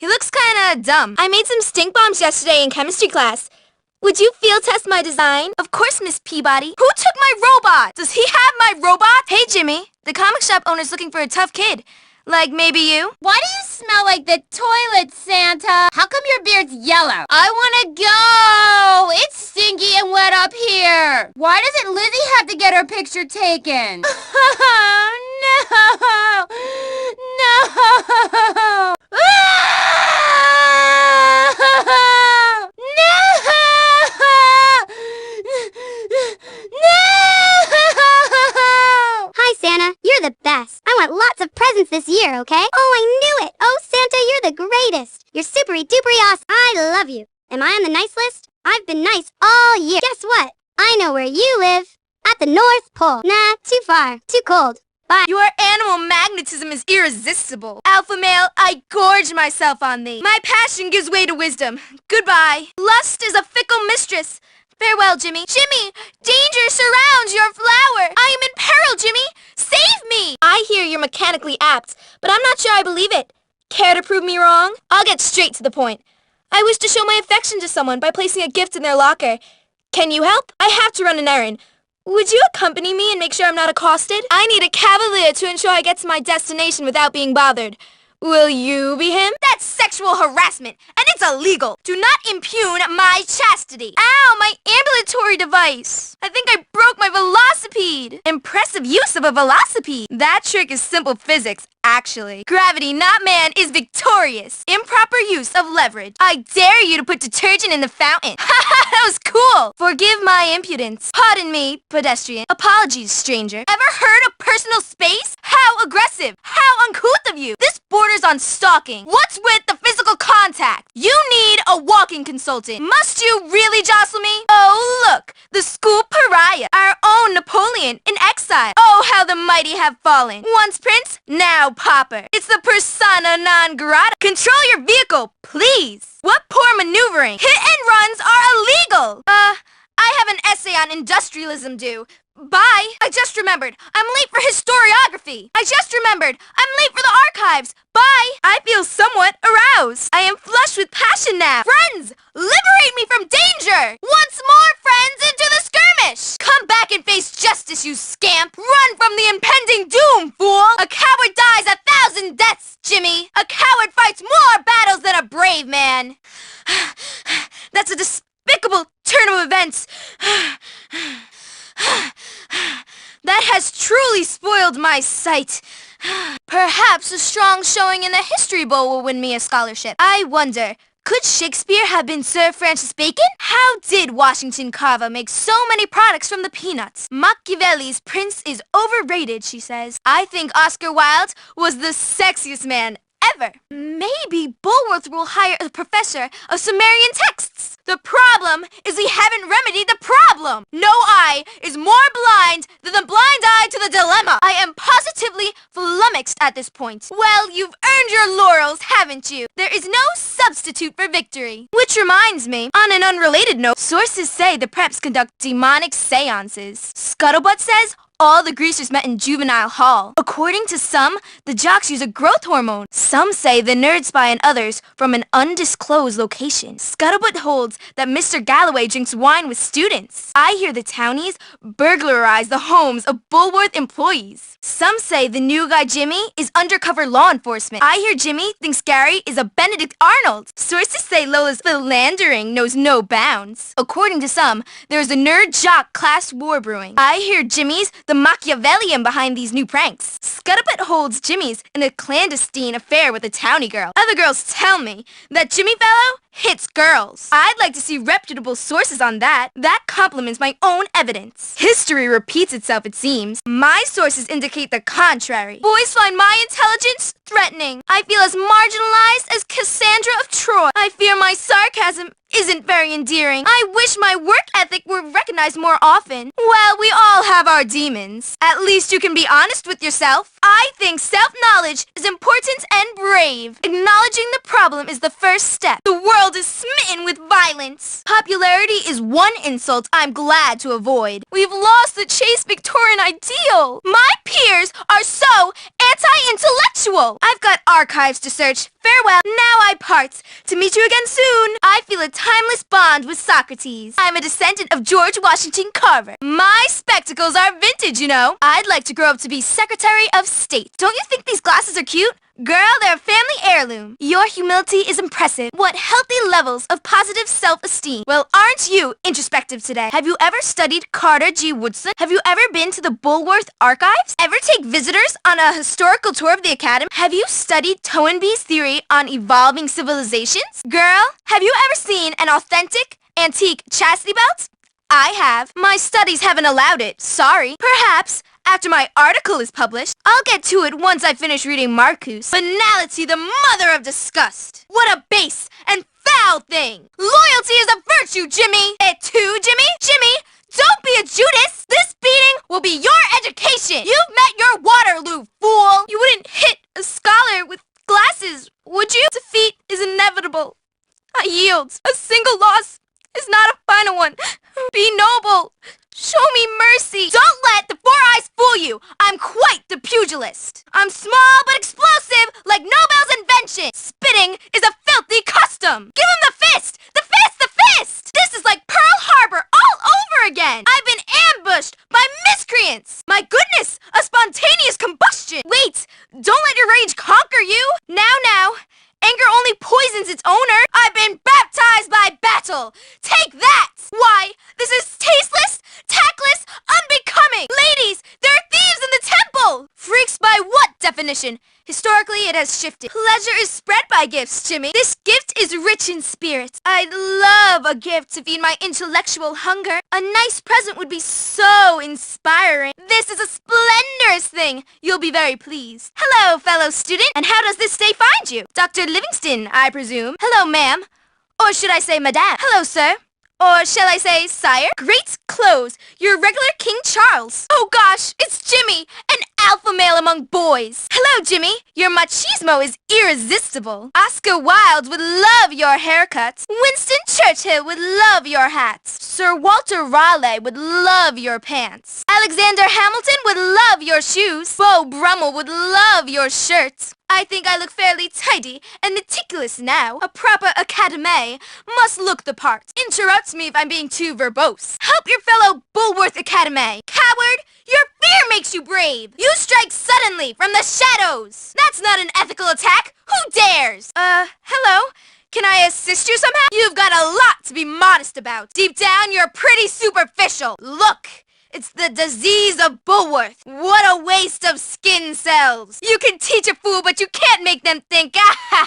He looks kinda dumb. I made some stink bombs yesterday in chemistry class. Would you field test my design? Of course, Miss Peabody. Who took my robot? Does he have my robot? Hey, Jimmy. The comic shop owner's looking for a tough kid. Like maybe you? Why do you smell like the toilet, Santa? How come your beard's yellow? I wanna go! It's stinky and wet up here. Why doesn't Lizzie have to get her picture taken? No! No! Hi, Santa. You're the best. I want lots of presents this year, okay? Oh, I knew it. Oh, Santa, you're the greatest. You're supery-dupery awesome. I love you. Am I on the nice list? I've been nice all year. Guess what? I know where you live. At the North Pole. Nah, too far. Too cold. Bye. Your animal magnetism is irresistible. Alpha male, I gorge myself on thee. My passion gives way to wisdom. Goodbye. Lust is a fickle mistress. Farewell, Jimmy. Jimmy, danger surrounds your flower. I am in peril, Jimmy. Save me! I hear you're mechanically apt, but I'm not sure I believe it. Care to prove me wrong? I'll get straight to the point. I wish to show my affection to someone by placing a gift in their locker. Can you help? I have to run an errand. Would you accompany me and make sure I'm not accosted? I need a cavalier to ensure I get to my destination without being bothered. Will you be him? That's sexual harassment, and it's illegal. Do not impugn my chastity. Ow, my ambulatory device. I think I broke my velocipede. Impressive use of a velocipede. That trick is simple physics, actually. Gravity, not man, is victorious. Improper use of leverage. I dare you to put detergent in the fountain. Haha, that was cool. Forgive my impudence. Pardon me, pedestrian. Apologies, stranger. Ever heard of personal space? How aggressive. How uncouth of you. This borders on stalking. What's with the physical contact? You need a walking consultant. Must you really jostle me? Oh, look. The school pariah. Our own Napoleon in exile. Oh, how the mighty have fallen. Once prince, now pauper. It's the persona non grata. Control your vehicle, please. What poor maneuvering. Hit and runs are illegal. I have an essay on industrialism due. Bye. I just remembered. I'm late for historiography. I just remembered. I'm late for the archives. Bye. I feel somewhat aroused. I am flushed with passion now. Friends, liberate me from danger. Once more, friends, into the skirmish. Come back and face justice, you scamp. Run from the impending doom, fool. A coward dies 1,000 deaths, Jimmy. A coward fights more battles than a brave man. That's a despicable turn of events. That has truly spoiled my sight. Perhaps a strong showing in the History Bowl will win me a scholarship. I wonder, could Shakespeare have been Sir Francis Bacon? How did Washington Carver make so many products from the peanuts? Machiavelli's prince is overrated, she says. I think Oscar Wilde was the sexiest man ever. Maybe Bulworth will hire a professor of Sumerian texts. The problem is we haven't remedied the problem. No eye is more blind than the blind eye to the dilemma. I am positively flummoxed at this point. Well, you've earned your laurels, haven't you? There is no substitute for victory. Which reminds me, on an unrelated note, sources say the preps conduct demonic seances. Scuttlebutt says all the greasers met in juvenile hall. According to some, the jocks use a growth hormone. Some say the nerds spy on others from an undisclosed location. Scuttlebutt holds that Mr. Galloway drinks wine with students. I hear the townies burglarize the homes of Bulworth employees. Some say the new guy Jimmy is undercover law enforcement. I hear Jimmy thinks Gary is a Benedict Arnold. Sources say Lola's philandering knows no bounds. According to some, there is a nerd-jock class war brewing. I hear Jimmy's the Machiavellian behind these new pranks. Scuttlebutt holds Jimmy's in a clandestine affair with a townie girl. Other girls tell me that Jimmy fellow hits girls. I'd like to see reputable sources on that. That complements my own evidence. History repeats itself, it seems. My sources indicate the contrary. Boys find my intelligence threatening. I feel as marginalized as Cassandra of Troy. I fear my sarcasm isn't very endearing. I wish my work ethic were recognized more often. Well, we all have our demons. At least you can be honest with yourself. I think self-knowledge is important and brave. Acknowledging the problem is the first step. The world is smitten with violence. Popularity is one insult I'm glad to avoid. We've lost the chaste Victorian ideal. My peers are so anti-intellectual. I've got archives to search. Farewell. Now I hearts, to meet you again soon. I feel a timeless bond with Socrates. I'm a descendant of George Washington Carver. My spectacles are vintage, you know. I'd like to grow up to be Secretary of State. Don't you think these glasses are cute? Girl, they're a family heirloom. Your humility is impressive. What healthy levels of positive self-esteem. Well, aren't you introspective today? Have you ever studied Carter G. Woodson? Have you ever been to the Bulworth Archives? Ever take visitors on a historical tour of the Academy? Have you studied Toynbee's theory on evolving civilizations? Girl, have you ever seen an authentic, antique chastity belt? I have. My studies haven't allowed it. Sorry. Perhaps after my article is published, I'll get to it once I finish reading Marcus. Banality, the mother of disgust. What a base and foul thing. Loyalty is a virtue, Jimmy. It too, Jimmy? Jimmy, don't be a Judas. This beating will be your education. You've met your Waterloo, fool. You wouldn't hit a scholar with glasses, would you? Defeat is inevitable. I yield. A single loss is not a final one. Be noble. Show me mercy. Don't let the four eyes fool you. I'm quite the pugilist. I'm small but explosive, like Nobel's invention. Spitting is a filthy custom. Give him the fist! The fist! The fist! This is like Pearl Harbor all over again. I've been ambushed by miscreants. My goodness, a spontaneous combustion. Wait, don't let your rage conquer you. Now. Anger only poisons its owner. I've been baptized by battle. Take that! Why, this is tasteless, tactless, unbecoming. Ladies, there are thieves in the temple. Freaks by what definition? Historically, it has shifted. Pleasure is spread by gifts, Jimmy. This gift is rich in spirit. I'd love a gift to feed my intellectual hunger. A nice present would be so inspiring. This is a splendorous thing. You'll be very pleased. Hello, fellow student. And how does this day find you? Dr. Livingston, I presume. Hello, ma'am. Or should I say madame? Hello, sir. Or shall I say, sire? Great clothes. Your regular King Charles. Oh gosh, it's Jimmy, an alpha male among boys. Hello, Jimmy. Your machismo is irresistible. Oscar Wilde would love your haircut. Winston Churchill would love your hat. Sir Walter Raleigh would love your pants. Alexander Hamilton would love your shoes. Beau Brummel would love your shirt. I think I look fairly tidy and meticulous now. A proper academe must look the part. Interrupt me if I'm being too verbose. Help your fellow Bulworth Academe. Coward, your fear makes you brave. You strike suddenly from the shadows. That's not an ethical attack. Who dares? Hello? Can I assist you somehow? You've got a lot to be modest about. Deep down, you're pretty superficial. Look. It's the disease of Bulworth. What a waste of skin cells. You can teach a fool, but you can't make them think.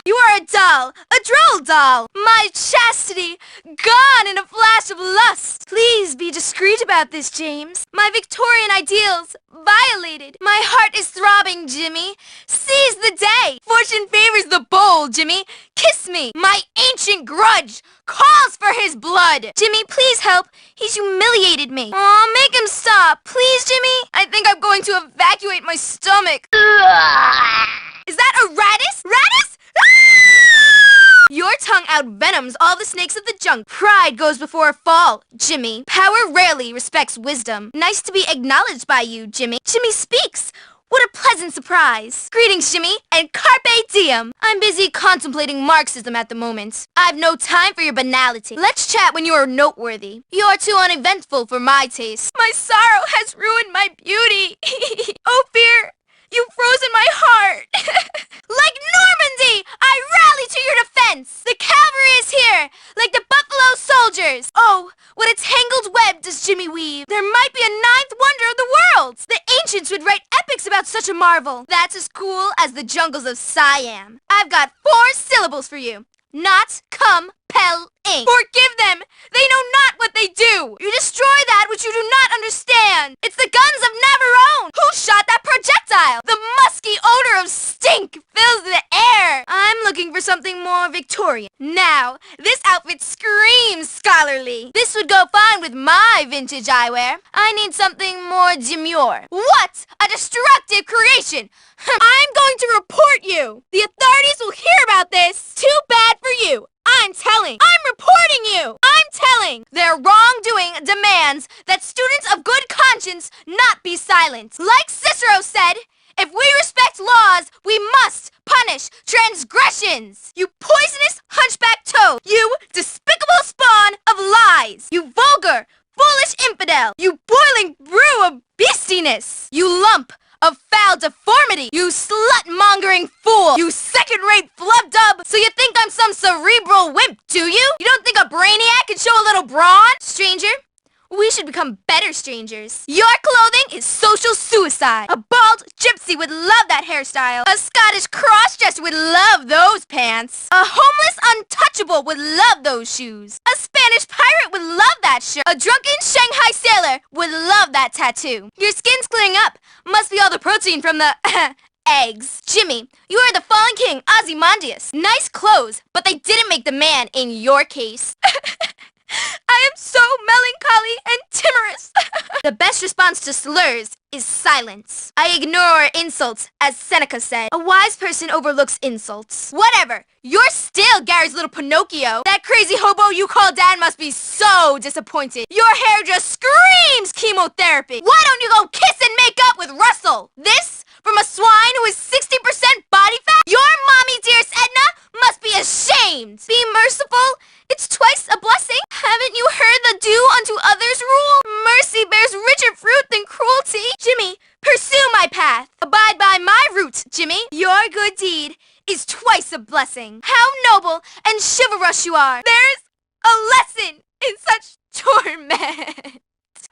You are a doll, a droll doll. My chastity, gone in a flash of lust. Please be discreet about this, James. My Victorian ideals, violated. My heart is throbbing, Jimmy. Seize the day. Fortune favors the bold, Jimmy. Kiss me. My ancient grudge calls for his blood. Jimmy, please help. He's humiliated me. Aw, make him stop. Please, Jimmy. I think I'm going to evacuate my stomach. Is that a raddus? Raddus? Your tongue outvenoms all the snakes of the jungle. Pride goes before a fall, Jimmy. Power rarely respects wisdom. Nice to be acknowledged by you, Jimmy. Jimmy speaks. What a pleasant surprise. Greetings, Jimmy, and carpe diem. I'm busy contemplating Marxism at the moment. I've no time for your banality. Let's chat when you are noteworthy. You're too uneventful for my taste. My sorrow has ruined my beauty. Oh, fear, you've frozen my heart. Like Normandy, I rally to your defense. The cavalry is here, like the buffalo soldiers. Oh, what a tangled web does Jimmy weave. There might be a ninth wonder of the world. The ancients would write epics about such a marvel. That's as cool as the jungles of Siam. I've got 4 syllables for you. Not compelling. Forgive them. They know not what they do. You destroy that which you do not understand. It's the guns of Navarone. Who shot that projectile? The musky odor of stink fills the air. I'm looking for something more Victorian. Now, this outfit screams scholarly. This would go fine with my vintage eyewear. I need something more demure. What a destructive creation. I'm going to report you. The authorities will hear about this. Too bad for you. I'm telling. I'm reporting you. I'm telling. Their wrongdoing demands that students of good conscience not be silent. Like Cicero said, if we respect laws, we must punish transgressions. You poisonous, ho! You despicable spawn of lies! You vulgar, foolish infidel! You boiling brew of beastiness! You lump of foul deformity! You slut-mongering fool! You second-rate flub-dub! So you think I'm some cerebral wimp, do you? You don't think a brainiac can show a little brawn? Stranger, we should become better strangers. Your clothing is social suicide. A bald gypsy would love that hairstyle. A Scottish crossdresser would love those pants. A homeless untouchable would love those shoes. A Spanish pirate would love that shirt. A drunken Shanghai sailor would love that tattoo. Your skin's clearing up. Must be all the protein from the eggs. Jimmy, you are the fallen king, Ozymandias. Nice clothes, but they didn't make the man in your case. I am so melancholy and timorous. The best response to slurs is silence. I ignore insults, as Seneca said. A wise person overlooks insults. Whatever. You're still Gary's little Pinocchio. That crazy hobo you call dad must be so disappointed. Your hair just screams chemotherapy. Why don't you go kiss and make up with Russell? This from a swine who is 60% body fat? Your mommy, dearest Edna, must be ashamed. Be merciful. It's twice a blessing. Haven't you heard the do unto others rule? Mercy bears richer fruit than cruelty. Jimmy, pursue my path. Abide by my route, Jimmy. Your good deed is twice a blessing. How noble and chivalrous you are. There's a lesson in such torment.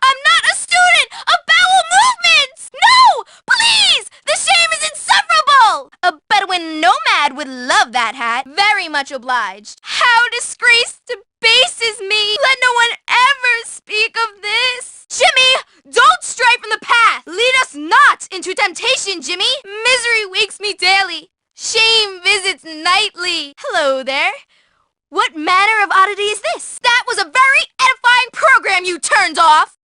I'm not a student of bowel movements! No! Please! The shame is insufferable! A Bedouin nomad would love that hat. Very much obliged. How disgrace debases me! Let no one ever speak of this! Jimmy! Don't stray from the path! Lead us not into temptation, Jimmy! Misery wakes me daily. Shame visits nightly. Hello there. What manner of oddity is this? That was a very edifying program you turned off!